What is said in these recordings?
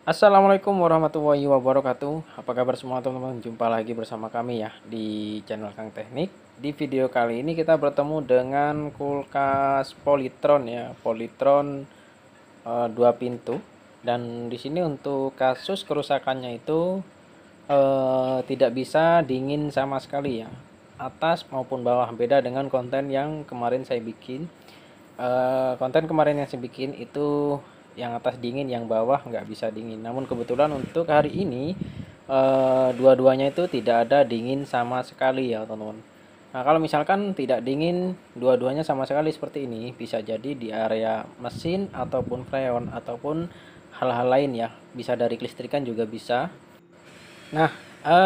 Assalamualaikum warahmatullahi wabarakatuh. Apa kabar semua teman-teman? Jumpa lagi bersama kami ya di channel Kang Teknik. Di video kali ini kita bertemu dengan kulkas Polytron ya, Polytron 2 pintu. Dan di sini untuk kasus kerusakannya itu tidak bisa dingin sama sekali ya. Atas maupun bawah, beda dengan konten yang kemarin saya bikin. Konten kemarin yang saya bikin itu yang atas dingin, yang bawah nggak bisa dingin. Namun kebetulan untuk hari ini dua-duanya itu tidak ada dingin sama sekali ya teman-teman. Nah kalau misalkan tidak dingin dua-duanya sama sekali seperti ini, bisa jadi di area mesin ataupun freon ataupun hal-hal lain ya, bisa dari kelistrikan juga bisa. Nah,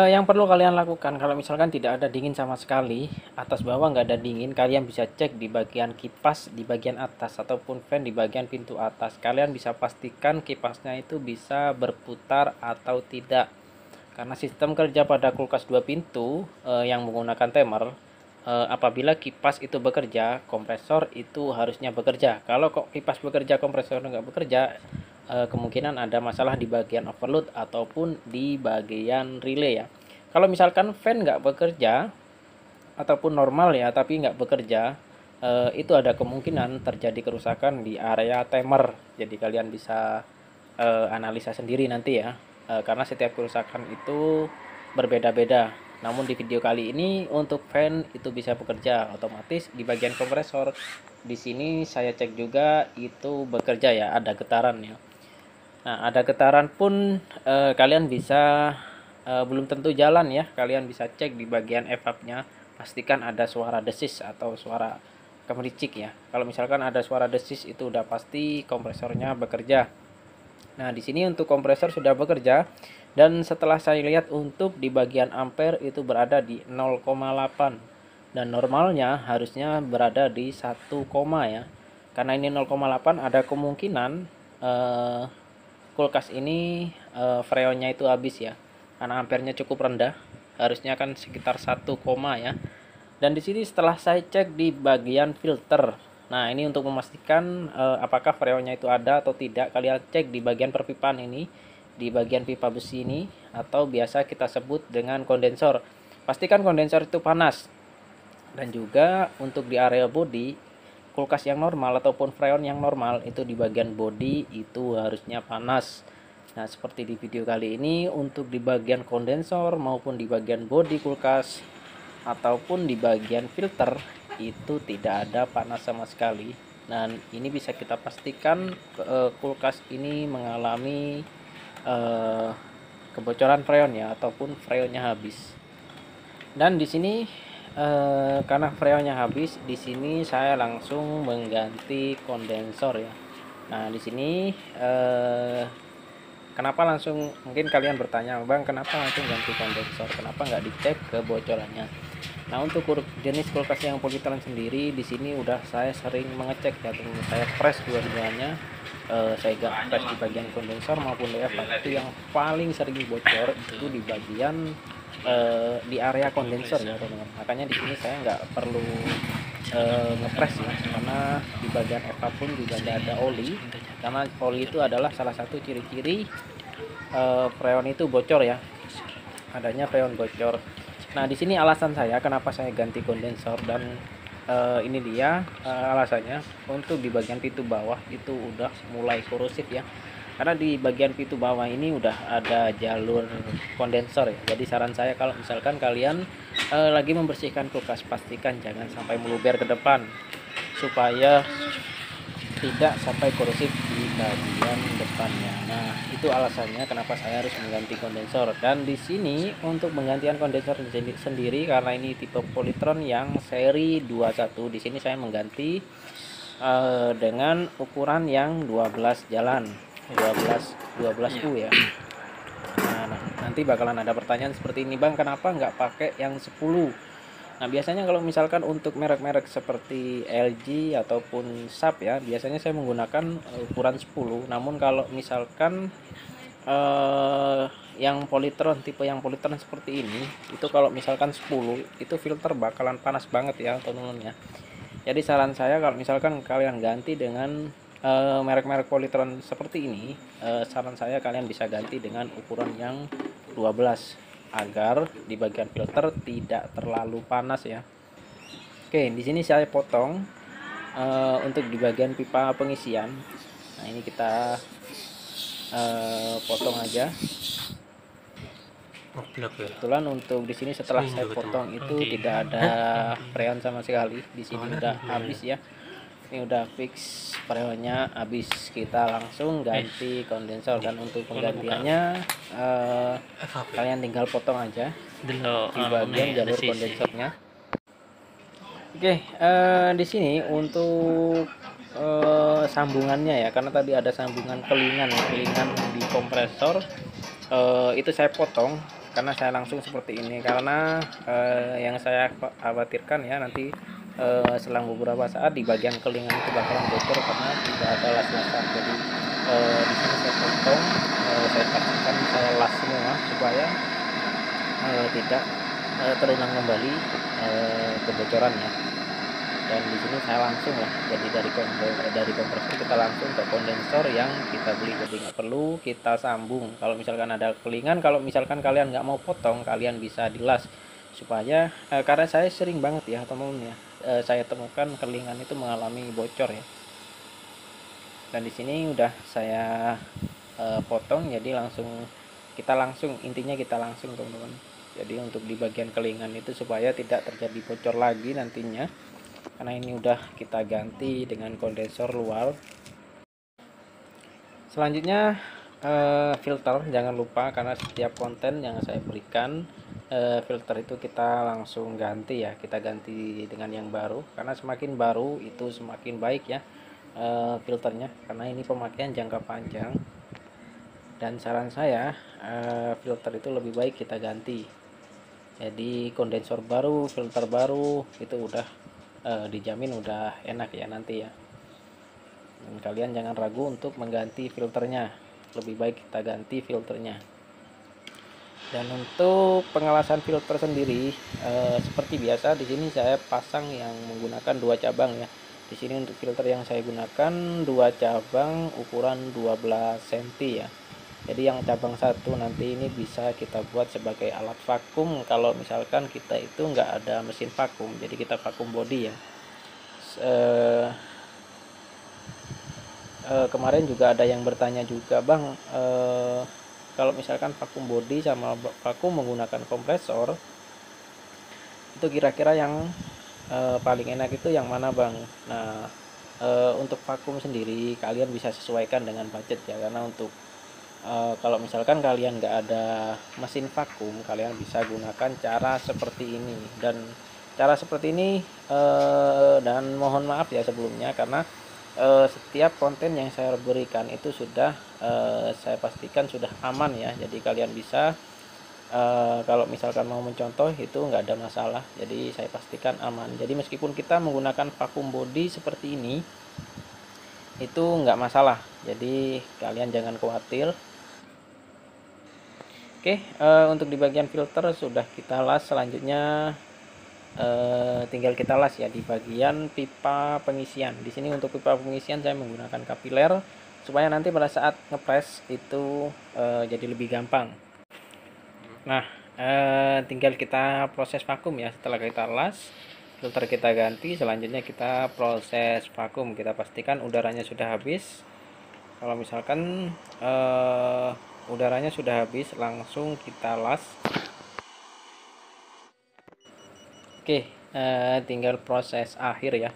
yang perlu kalian lakukan kalau misalkan tidak ada dingin sama sekali, atas bawah nggak ada dingin, kalian bisa cek di bagian kipas di bagian atas ataupun fan di bagian pintu atas. Kalian bisa pastikan kipasnya itu bisa berputar atau tidak. Karena sistem kerja pada kulkas 2 pintu yang menggunakan timer, apabila kipas itu bekerja, kompresor itu harusnya bekerja. Kalau kok kipas bekerja, kompresor nggak bekerja, kemungkinan ada masalah di bagian overload ataupun di bagian relay ya. Kalau misalkan fan nggak bekerja ataupun normal ya tapi nggak bekerja, itu ada kemungkinan terjadi kerusakan di area timer. Jadi kalian bisa analisa sendiri nanti ya, karena setiap kerusakan itu berbeda-beda. Namun di video kali ini untuk fan itu bisa bekerja otomatis. Di bagian kompresor di sini saya cek juga itu bekerja ya, ada getaran ya. Nah, ada getaran pun kalian bisa belum tentu jalan ya. Kalian bisa cek di bagian evapnya, pastikan ada suara desis atau suara kemericik ya. Kalau misalkan ada suara desis itu udah pasti kompresornya bekerja. Nah, di sini untuk kompresor sudah bekerja dan setelah saya lihat untuk di bagian ampere itu berada di 0,8 dan normalnya harusnya berada di 1, ya. Karena ini 0,8 ada kemungkinan eh, kulkas ini freonnya itu habis ya. Karena ampernya cukup rendah, harusnya kan sekitar 1, ya. Dan di sini setelah saya cek di bagian filter. Nah, ini untuk memastikan apakah freonnya itu ada atau tidak, kalian cek di bagian perpipaan ini, di bagian pipa besi ini, atau biasa kita sebut dengan kondensor. Pastikan kondensor itu panas. Dan juga untuk di area bodi, kulkas yang normal ataupun freon yang normal itu di bagian bodi itu harusnya panas. Nah, seperti di video kali ini untuk di bagian kondensor maupun di bagian bodi kulkas ataupun di bagian filter itu tidak ada panas sama sekali. Dan ini bisa kita pastikan kulkas ini mengalami kebocoran freon ya ataupun freonnya habis. Dan di sini karena freonnya habis, di sini saya langsung mengganti kondensor ya. Nah, di sini kenapa langsung, mungkin kalian bertanya, Bang, kenapa langsung ganti kondensor? Kenapa nggak dicek kebocorannya? Nah, untuk jenis kulkas yang Polytron sendiri di sini udah saya sering mengecek ya, saya press dua-duanya. Saya press di bagian kondensor maupun DF. Itu yang paling sering bocor itu di bagian di area kondensor ya teman-teman. Makanya di sini saya nggak perlu ngepres ya, karena di bagian EVA pun juga nggak ada oli, karena oli itu adalah salah satu ciri-ciri freon itu bocor ya, adanya freon bocor. Nah, di sini alasan saya kenapa saya ganti kondensor, dan ini dia alasannya. Untuk di bagian pintu bawah itu udah mulai korosif ya, karena di bagian pintu bawah ini udah ada jalur kondensor ya. Jadi saran saya kalau misalkan kalian lagi membersihkan kulkas, pastikan jangan sampai meluber ke depan supaya tidak sampai korosif di bagian depannya. Nah, itu alasannya kenapa saya harus mengganti kondensor. Dan di sini untuk penggantian kondensor sendiri, karena ini tipe Polytron yang seri 21, di sini saya mengganti dengan ukuran yang 12 jalan, 12U ya. Nah, nanti bakalan ada pertanyaan seperti ini, Bang, kenapa nggak pakai yang 10? Nah, biasanya kalau misalkan untuk merek-merek seperti LG ataupun Sharp ya, biasanya saya menggunakan ukuran 10. Namun kalau misalkan yang Polytron, tipe yang Polytron seperti ini, itu kalau misalkan 10, itu filter bakalan panas banget ya teman-teman ya. Jadi saran saya kalau misalkan kalian ganti dengan merek-merek Polytron seperti ini, saran saya kalian bisa ganti dengan ukuran yang 12 agar di bagian filter tidak terlalu panas ya. Oke, di sini saya potong untuk di bagian pipa pengisian. Nah, ini kita potong aja. Kebetulan untuk di sini setelah saya potong itu tidak ada freon sama sekali. Di sini udah habis ya. Ini udah fix freonnya habis. Kita langsung ganti kondensor, dan untuk penggantiannya kalian tinggal potong aja di bagian jalur kondensornya. Oke, di sini untuk sambungannya ya, karena tadi ada sambungan kelingan di kompresor, itu saya potong karena saya langsung seperti ini, karena yang saya khawatirkan ya nanti selang beberapa saat di bagian kelingan itu bakalan bocor karena tidak ada las-lasan. Jadi di sini saya potong, saya pastikan saya las semua supaya tidak terulang kembali kebocorannya. Dan di sini saya langsung lah, jadi dari kompresor kita langsung ke kondensor yang kita beli, jadi nggak perlu kita sambung. Kalau misalkan ada kelingan, kalau misalkan kalian nggak mau potong, kalian bisa dilas supaya karena saya sering banget ya teman-teman ya, saya temukan kelingan itu mengalami bocor ya. Dan di sini udah saya potong, jadi intinya kita langsung teman-teman. Jadi untuk di bagian kelingan itu supaya tidak terjadi bocor lagi nantinya, karena ini udah kita ganti dengan kondensor luar. Selanjutnya filter jangan lupa, karena setiap konten yang saya berikan filter itu kita langsung ganti ya, kita ganti dengan yang baru, karena semakin baru itu semakin baik ya filternya, karena ini pemakaian jangka panjang. Dan saran saya filter itu lebih baik kita ganti, jadi kondensor baru, filter baru itu udah dijamin udah enak ya nanti ya. Dan kalian jangan ragu untuk mengganti filternya, lebih baik kita ganti filternya. Dan untuk pengelasan filter sendiri seperti biasa di sini saya pasang yang menggunakan 2 cabang ya. Di sini untuk filter yang saya gunakan 2 cabang ukuran 12 cm ya. Jadi yang cabang satu nanti ini bisa kita buat sebagai alat vakum kalau misalkan kita itu nggak ada mesin vakum, jadi kita vakum body ya. Kemarin juga ada yang bertanya juga, Bang, kalau misalkan vakum body sama vakum menggunakan kompresor itu kira-kira yang paling enak itu yang mana, Bang? Nah, untuk vakum sendiri kalian bisa sesuaikan dengan budget ya, karena untuk kalau misalkan kalian nggak ada mesin vakum, kalian bisa gunakan cara seperti ini. Dan cara seperti ini dan mohon maaf ya sebelumnya, karena setiap konten yang saya berikan itu sudah saya pastikan sudah aman ya, jadi kalian bisa kalau misalkan mau mencontoh itu nggak ada masalah, jadi saya pastikan aman. Jadi meskipun kita menggunakan vakum body seperti ini itu nggak masalah, jadi kalian jangan khawatir. Oke, untuk di bagian filter sudah kita las, selanjutnya tinggal kita las ya di bagian pipa pengisian. Di sini untuk pipa pengisian saya menggunakan kapiler supaya nanti pada saat ngepres itu jadi lebih gampang. Nah, tinggal kita proses vakum ya. Setelah kita las, filter kita ganti, selanjutnya kita proses vakum. Kita pastikan udaranya sudah habis. Kalau misalkan udaranya sudah habis, langsung kita las. Oke, tinggal proses akhir ya,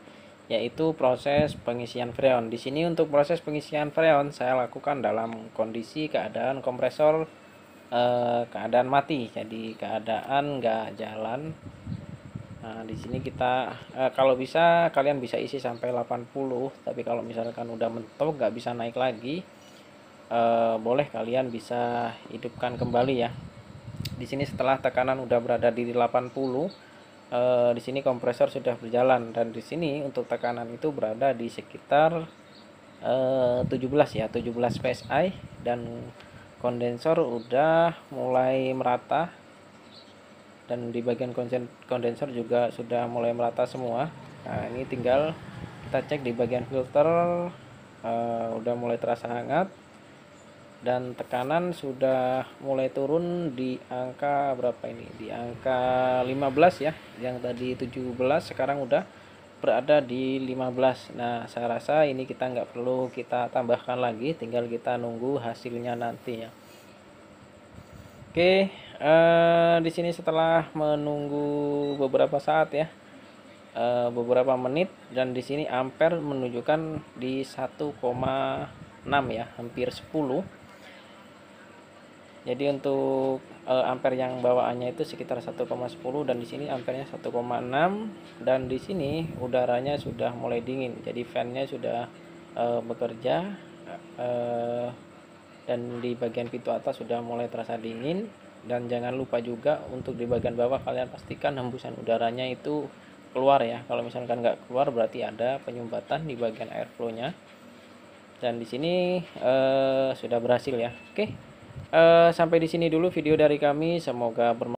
yaitu proses pengisian freon. Di sini untuk proses pengisian freon saya lakukan dalam kondisi keadaan kompresor keadaan mati, jadi keadaan nggak jalan. Nah, di sini kita kalau bisa kalian bisa isi sampai 80, tapi kalau misalkan udah mentok nggak bisa naik lagi, boleh kalian bisa hidupkan kembali ya. Di sini setelah tekanan udah berada di 80, di sini kompresor sudah berjalan, dan di sini untuk tekanan itu berada di sekitar 17 ya, 17 psi, dan kondensor udah mulai merata, dan di bagian kondensor juga sudah mulai merata semua. Nah, ini tinggal kita cek di bagian filter udah mulai terasa hangat, dan tekanan sudah mulai turun di angka berapa ini, di angka 15 ya, yang tadi 17 sekarang udah berada di 15. Nah, saya rasa ini kita nggak perlu kita tambahkan lagi, tinggal kita nunggu hasilnya nanti ya. Oke, di sini setelah menunggu beberapa saat ya, beberapa menit, dan di sini ampere menunjukkan di 1,6 ya, hampir 10. Jadi untuk ampere yang bawaannya itu sekitar 1,10, dan di sini ampernya 1,6, dan di sini udaranya sudah mulai dingin. Jadi fan-nya sudah bekerja, dan di bagian pintu atas sudah mulai terasa dingin. Dan jangan lupa juga untuk di bagian bawah kalian pastikan hembusan udaranya itu keluar ya. Kalau misalkan nggak keluar berarti ada penyumbatan di bagian airflow-nya. Dan di sini sudah berhasil ya. Oke, sampai di sini dulu video dari kami, semoga bermanfaat.